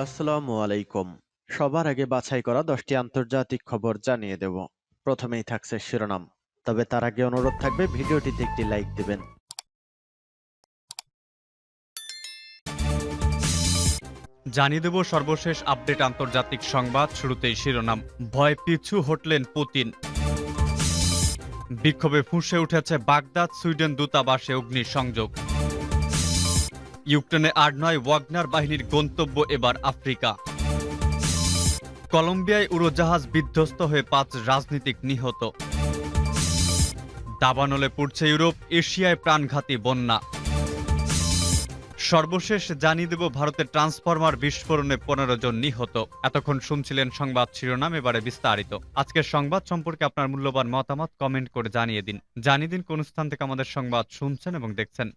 আসসালামু আলাইকুম। সবার আগে বাছাই করা 10টি আন্তর্জাতিক খবর জানিয়ে দেব। প্রথমেই থাকছে শিরোনাম। তবে তার আগে অনুরোধ থাকবে ভিডিওটিতে একটি লাইক দিবেন। জানিয়ে দেব সর্বশেষ আপডেট আন্তর্জাতিক সংবাদ। শুরুতেই শিরোনাম। ভয় পিছু হটলেন পুতিন। বিক্ষোভে ফুঁসে উঠেছে বাগদাদ, সুইডেন দূতাবাসে অগ্নিসংযোগ। ইউক্রেনে আর নয়, ওয়াগনার বাহিনীর গন্তব্য এবার আফ্রিকা। কলম্বিয়ায় উড়োজাহাজ বিধ্বস্ত হয়ে 5 রাজনীতিক নিহত। দাবানলে পড়ছে ইউরোপ, এশিয়ায় প্রাণঘাতী বন্যা। সর্বশেষ জানিয়ে দেব ভারতের ট্রান্সফরমার বিস্ফোরণে 15 জন নিহত। এতক্ষণ শুনছিলেন সংবাদ শিরোনাম, এবারে বিস্তারিত। আজকের সংবাদ সম্পর্কে আপনার মূল্যবান মতামত কমেন্ট করে জানিয়ে দিন কোন স্থান থেকে আমাদের সংবাদ শুনছেন এবং দেখছেন।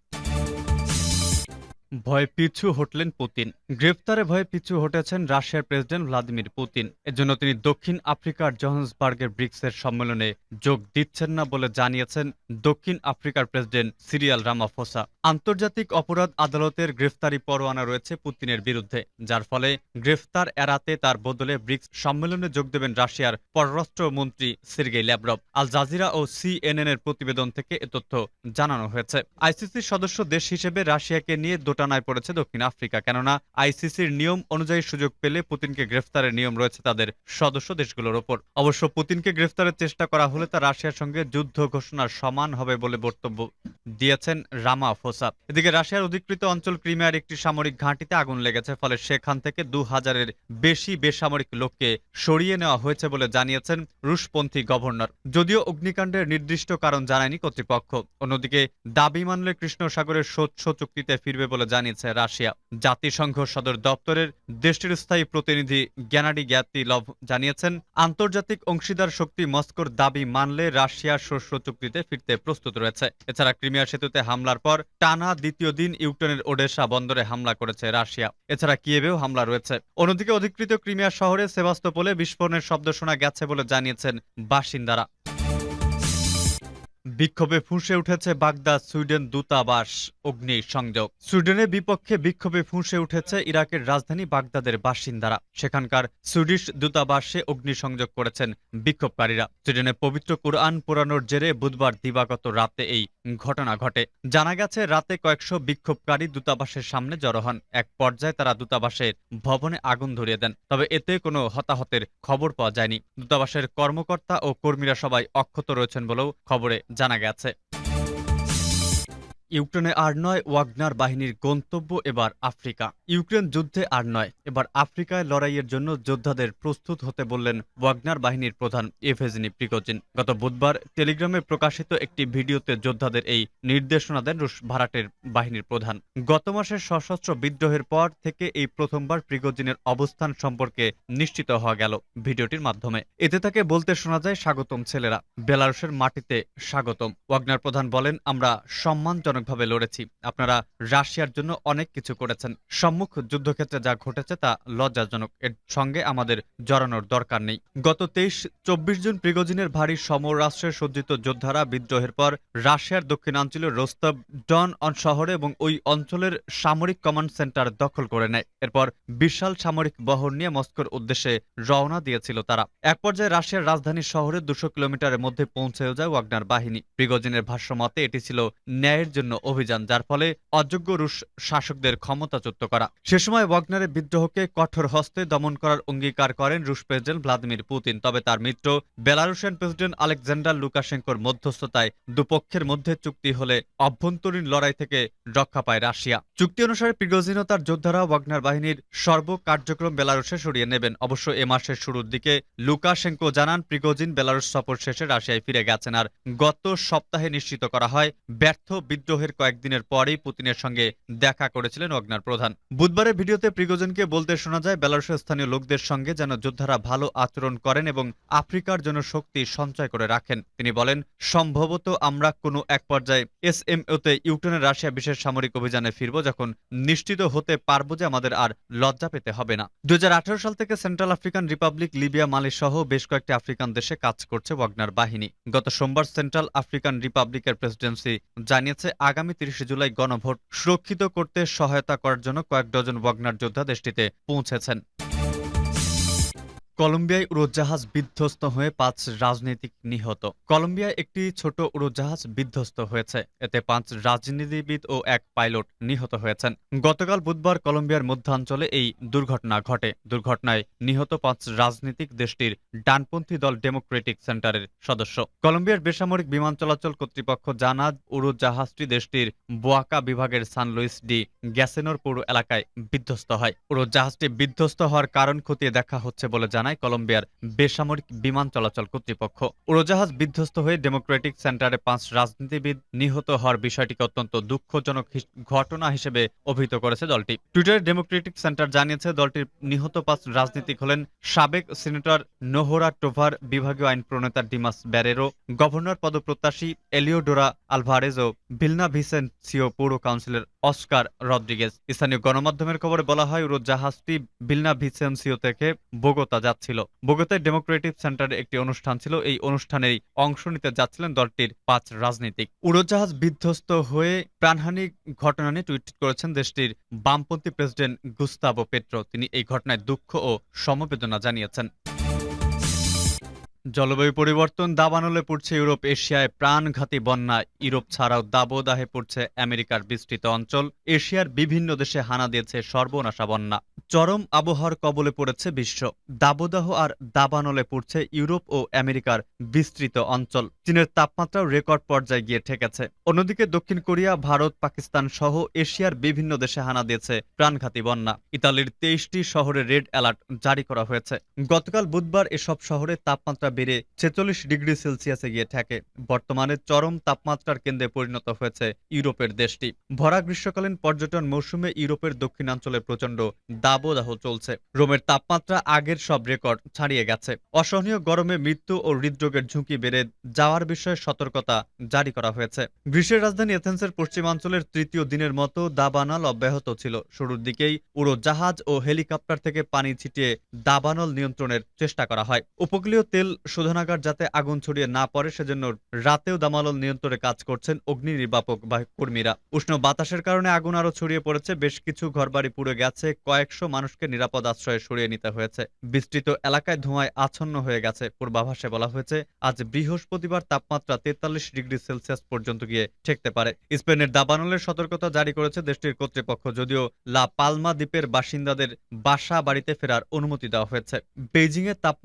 ভয়ে পিছু হটলেন পুতিন। গ্রেফতারে ভয়ে পিছু হটেছেন রাশিয়ার প্রেসিডেন্ট ভ্লাদিমির পুতিন। এজন্য তিনি দক্ষিণ আফ্রিকার জোহান্সবার্গের ব্রিক্সের সম্মেলনে যোগ দিচ্ছেন না বলে জানিয়েছেন দক্ষিণ আফ্রিকার প্রেসিডেন্ট সিরিয়াল রামাফোসা। আন্তর্জাতিক অপরাধ আদালতের গ্রেফতারি পরোয়ানা রয়েছে পুতিনের বিরুদ্ধে, যার ফলে গ্রেফতার এড়াতে তার বদলে ব্রিক্স সম্মেলনে যোগ দেবেন রাশিয়ার পররাষ্ট্রমন্ত্রী সের্গেই ল্যাভরভ। আল জাজিরা ও CNN এর প্রতিবেদন থেকে এ তথ্য জানানো হয়েছে। আইসিসির সদস্য দেশ হিসেবে রাশিয়াকে নিয়ে দোটানায় পড়েছে দক্ষিণ আফ্রিকা, কেননা আইসিসির নিয়ম অনুযায়ী সুযোগ পেলে পুতিনকে গ্রেফতারের নিয়ম রয়েছে তাদের সদস্য দেশগুলোর ওপর। অবশ্য পুতিনকে গ্রেফতারের চেষ্টা করা হলে তা রাশিয়ার সঙ্গে যুদ্ধ ঘোষণার সমান হবে বলে বক্তব্য দিয়েছেন রামাফোসা। এদিকে রাশিয়ার অধিকৃত অঞ্চল ক্রিমিয়ার একটি সামরিক ঘাঁটিতে আগুন লেগেছে, ফলে সেখান থেকে 2000-এর বেশি বেসামরিক লোককে সরিয়ে নেওয়া হয়েছে বলে জানিয়েছেন রুশপন্থী গভর্নর। যদিও অগ্নিকাণ্ডের নির্দিষ্ট কারণ জানায়নি কর্তৃপক্ষ। অন্যদিকে দাবি মানলে কৃষ্ণ সাগরের স্বচ্ছ চুক্তিতে ফিরবে বলে জানিয়েছে রাশিয়া। জাতিসংঘ সদর দপ্তরের দেশটির স্থায়ী প্রতিনিধি গ্যানাডি গ্যাতিলভ জানিয়েছেন, আন্তর্জাতিক অংশীদার শক্তি মস্কোর দাবি মানলে রাশিয়া শস্য চুক্তিতে ফিরতে প্রস্তুত রয়েছে। এছাড়া ক্রিমিয়া সেতুতে হামলার পর টানা দ্বিতীয় দিন ইউক্রেনের ওডেসা বন্দরে হামলা করেছে রাশিয়া। এছাড়া কিয়েভেও হামলা রয়েছে। অন্যদিকে অধিকৃত ক্রিমিয়া শহরে সেভাস্তোপোলে বিস্ফোরণের শব্দ শোনা গেছে বলে জানিয়েছেন বাসিন্দারা। বিক্ষোভে ফুঁসে উঠেছে বাগদাদ, সুইডেন দূতাবাস অগ্নিসংযোগ। সুইডেনের বিপক্ষে বিক্ষোভে ফুঁসে উঠেছে ইরাকের রাজধানী বাগদাদের বাসিন্দারা। সেখানকার সুইডিশ দূতাবাসে অগ্নিসংযোগ করেছেন বিক্ষোভকারীরা। সুইডেনে পবিত্র কুরআন পোড়ানোর জেরে বুধবার দিবাগত রাতে এই ঘটনা ঘটে। জানা গেছে, রাতে কয়েকশো বিক্ষোভকারী দূতাবাসের সামনে জড়ো হন। এক পর্যায়ে তারা দূতাবাসের ভবনে আগুন ধরিয়ে দেন, তবে এতে কোনো হতাহতের খবর পাওয়া যায়নি। দূতাবাসের কর্মকর্তা ও কর্মীরা সবাই অক্ষত রয়েছেন বলেও খবরে জানা গেছে। ইউক্রেনে আর নয়, ওয়াগনার বাহিনীর গন্তব্য এবার আফ্রিকা। ইউক্রেন যুদ্ধে আর নয়, এবার আফ্রিকায় লড়াইয়ের জন্য যোদ্ধাদের প্রস্তুত হতে বললেন ওয়াগনার বাহিনীর প্রধান ইভগেনি প্রিগোজিন। গত বুধবার টেলিগ্রামে প্রকাশিত একটি ভিডিওতে যোদ্ধাদের এই নির্দেশনা দেন রুশ ভাড়াটের বাহিনীর প্রধান। গত মাসের সশস্ত্র বিদ্রোহের পর থেকে এই প্রথমবার প্রিগোজিনের অবস্থান সম্পর্কে নিশ্চিত হওয়া গেল ভিডিওটির মাধ্যমে। এতে তাকে বলতে শোনা যায়, স্বাগতম ছেলেরা, বেলারুশের মাটিতে স্বাগতম। ওয়াগনার প্রধান বলেন, আমরা সম্মানজনক ভাবে লড়েছি। আপনারা রাশিয়ার জন্য অনেক কিছু করেছেন। সম্মুখ যুদ্ধক্ষেত্রে যা ঘটেছে তা লজ্জাজনক। এর সঙ্গে আমাদের জড়ানোর দরকার নেই। গত 23-24 জুন প্রিগোজিনের ভারী সমরাস্ত্রে সজ্জিত যোদ্ধারা বিদ্রোহের পর রাশিয়ার দক্ষিণাঞ্চলের রোস্তভ ডন শহরে এবং ওই অঞ্চলের সামরিক কমান্ড সেন্টার দখল করে নেয়। এরপর বিশাল সামরিক বহর নিয়ে মস্কোর উদ্দেশ্যে রওনা দিয়েছিল তারা। এক পর্যায়ে রাশিয়ার রাজধানী শহরে 200 কিলোমিটারের মধ্যে পৌঁছেও যায় ওয়াগনার বাহিনী। প্রিগোজিনের ভাষ্য মতে এটি ছিল ন্যায়ের জন্য অভিযান, যার ফলে অযোগ্য রুশ শাসকদের ক্ষমতাচ্যুত করা। সে সময় ওয়াগনারের বিদ্রোহকে কঠোর হস্তে দমন করার অঙ্গীকার করেন রুশ প্রেসিডেন্ট ভ্লাদিমির পুতিন। তবে তার মিত্র বেলারুশিয়ান প্রেসিডেন্ট আলেকজান্ডার লুকাশেঙ্কোর মধ্যস্থতায় দুপক্ষের মধ্যে চুক্তি হলে অভ্যন্তরীণ লড়াই থেকে রক্ষা পায় রাশিয়া। চুক্তি অনুসারে প্রিগোজিন ও তার যোদ্ধারা ওয়াগনার বাহিনীর সর্ব কার্যক্রম বেলারুশে সরিয়ে নেবেন। অবশ্য এ মাসের শুরুর দিকে লুকাশেঙ্কো জানান, প্রিগোজিন বেলারুশ সফর শেষে রাশিয়ায় ফিরে গেছেন। আর গত সপ্তাহে নিশ্চিত করা হয়, ব্যর্থ বিদ্রোহের কয়েকদিনের পরেই পুতিনের সঙ্গে দেখা করেছিলেন ওয়াগনার প্রধান। বুধবারের ভিডিওতে প্রিগোজিনকে বলতে শোনা যায়, বেলারুশের স্থানীয় লোকদের সঙ্গে যেন যোদ্ধারা ভালো আচরণ করেন এবং আফ্রিকার জন্য শক্তি সঞ্চয় করে রাখেন। তিনি বলেন, সম্ভবত আমরা কোনো এক পর্যায়ে SMOতে ইউক্রেনের রাশিয়া বিশেষ সামরিক অভিযানে ফিরব, যখন নিশ্চিত হতে পারব যে আমাদের আর লজ্জা পেতে হবে না। 2018 সাল থেকে সেন্ট্রাল আফ্রিকান রিপাবলিক, লিবিয়া, মালি সহ বেশ কয়েকটি আফ্রিকান দেশে কাজ করছে ওয়াগনার বাহিনী। গত সোমবার সেন্ট্রাল আফ্রিকান রিপাবলিকের প্রেসিডেন্সি জানিয়েছে, আগামী ৩০ জুলাই গণভোট সুরক্ষিত করতে সহায়তা করার জন্য কয়েক ডজন ওয়াগনার যোদ্ধা দেশটিতে পৌঁছেছেন। কলম্বিয়ায় উড়োজাহাজ বিধ্বস্ত হয়ে ৫ রাজনীতিক নিহত। কলম্বিয়ায় একটি ছোট উড়োজাহাজ বিধ্বস্ত হয়েছে। এতে ৫ রাজনীতিবিদ ও ১ পাইলট নিহত হয়েছেন। গতকাল বুধবার কলম্বিয়ার মধ্যাঞ্চলে এই দুর্ঘটনা ঘটে। দুর্ঘটনায় নিহত ৫ রাজনীতিক দেশটির ডানপন্থী দল ডেমোক্রেটিক সেন্টারের সদস্য। কলম্বিয়ার বেসামরিক বিমান চলাচল কর্তৃপক্ষ জানায় উড়োজাহাজটি দেশটির বোয়াকা বিভাগের সান লুইস ডি গ্যাসেনোর পৌর এলাকায় বিধ্বস্ত হয়। উড়োজাহাজটি বিধ্বস্ত হওয়ার কারণ খতিয়ে দেখা হচ্ছে বলে জানায় কলম্বিয়ার বেসামরিক বিমান চলাচল কর্তৃপক্ষ। উড়োজাহাজ বিধ্বস্ত হয়ে ডেমোক্রেটিক সেন্টারে ৫ রাজনীতিবিদ নিহত হওয়ার বিষয়টিকে অত্যন্ত দুঃখজনক ঘটনা হিসেবে অভিহিত করেছে দলটি। টুইটারে ডেমোক্রেটিক সেন্টার জানিয়েছে দলটির নিহত ৫ রাজনীতিক হলেন সাবেক সিনেটর নোহরা টোভার, বিভাগীয় আইন প্রণেতা ডিমাস ব্যারেরো, গভর্নর পদপ্রত্যাশী এলিওডোরা আলভারেজ ও ভিলনা ভিসেন্সিও পৌর কাউন্সিলর অস্কার রদ্রিগেজ। স্থানীয় গণমাধ্যমের খবরে বলা হয় উড়োজাহাজটি ভিলনা ভিসেন্সিও থেকে বোগোতা যাচ্ছিল। বোগোতায় ডেমোক্রেটিক সেন্টারে একটি অনুষ্ঠান ছিল। এই অনুষ্ঠানেই অংশ নিতে যাচ্ছিলেন দলটির ৫ রাজনীতিক। উড়োজাহাজ বিধ্বস্ত হয়ে প্রাণহানি ঘটনা নিয়ে টুইট করেছেন দেশটির বামপন্থী প্রেসিডেন্ট গুস্তাভো পেট্রো। তিনি এই ঘটনায় দুঃখ ও সমবেদনা জানিয়েছেন। জলবায়ু পরিবর্তন দাবানলে পড়ছে ইউরোপ, এশিয়ায় প্রাণঘাতী বন্যা। ইউরোপ ছাড়াও দাবদাহে পড়ছে আমেরিকার বিস্তৃত অঞ্চল। এশিয়ার বিভিন্ন দেশে হানা দিয়েছে সর্বনাশা বন্যা। চরম আবহাওয়ার কবলে পড়েছে বিশ্ব। দাবদাহ আর দাবানলে পড়ছে ইউরোপ ও আমেরিকার বিস্তৃত অঞ্চল। চীনের তাপমাত্রাও রেকর্ড পর্যায়ে গিয়ে ঠেকেছে। অন্যদিকে দক্ষিণ কোরিয়া, ভারত, পাকিস্তান সহ এশিয়ার বিভিন্ন দেশে হানা দিয়েছে প্রাণঘাতী বন্যা। ইতালির ২৩টি শহরে রেড অ্যালার্ট জারি করা হয়েছে। গতকাল বুধবার এসব শহরে তাপমাত্রা বেড়ে ৪৬ ডিগ্রি সেলসিয়াসে গিয়ে ঠেকে। বর্তমানে চরম তাপমাত্রার কেন্দ্রে পরিণত হয়েছে ইউরোপের দেশটি। ভরা গ্রীষ্মকালীন পর্যটন মৌসুমে ইউরোপের দক্ষিণাঞ্চলে প্রচণ্ড দাবদাহ চলছে। রোমের তাপমাত্রা আগের সব রেকর্ড ছাড়িয়ে গেছে। অসহনীয় গরমে মৃত্যু ও হৃদরোগের ঝুঁকি বেড়ে যাওয়ার বিষয়ে সতর্কতা জারি করা হয়েছে। গ্রিসের রাজধানী এথেন্সের পশ্চিমাঞ্চলের তৃতীয় দিনের মতো দাবানল অব্যাহত ছিল। শুরুর দিকেই উড়োজাহাজ ও হেলিকপ্টার থেকে পানি ছিটিয়ে দাবানল নিয়ন্ত্রণের চেষ্টা করা হয়। উপকূলীয় তেল শোধনাগার যাতে আগুন ছড়িয়ে না পড়ে সেজন্য রাতেও দাবানল নিয়ন্ত্রণে কাজ করছেন অগ্নি নির্বাপক কর্মীরা। উষ্ণ বাতাসের কারণে আগুন আরো ছড়িয়ে পড়েছে। বেশ কিছু ঘরবাড়ি পুড়ে গেছে। কয়েকশো মানুষকে নিরাপদ আশ্রয়ে সরিয়ে নিতে হয়েছে। বিস্তৃত এলাকায় ধোঁয়ায় আচ্ছন্ন হয়ে গেছে। পূর্বাভাসে বলা হয়েছে আজ বৃহস্পতিবার তাপমাত্রা ৪৩ ডিগ্রি সেলসিয়াস পর্যন্ত গিয়ে ঠেকতে পারে। স্পেনের দাবানলের সতর্কতা জারি করেছে দেশটির কর্তৃপক্ষ। যদিও লা পালমা দ্বীপের বাসিন্দাদের বাসা বাড়িতে ফেরার অনুমতি দেওয়া হয়েছে। বেইজিংয়ে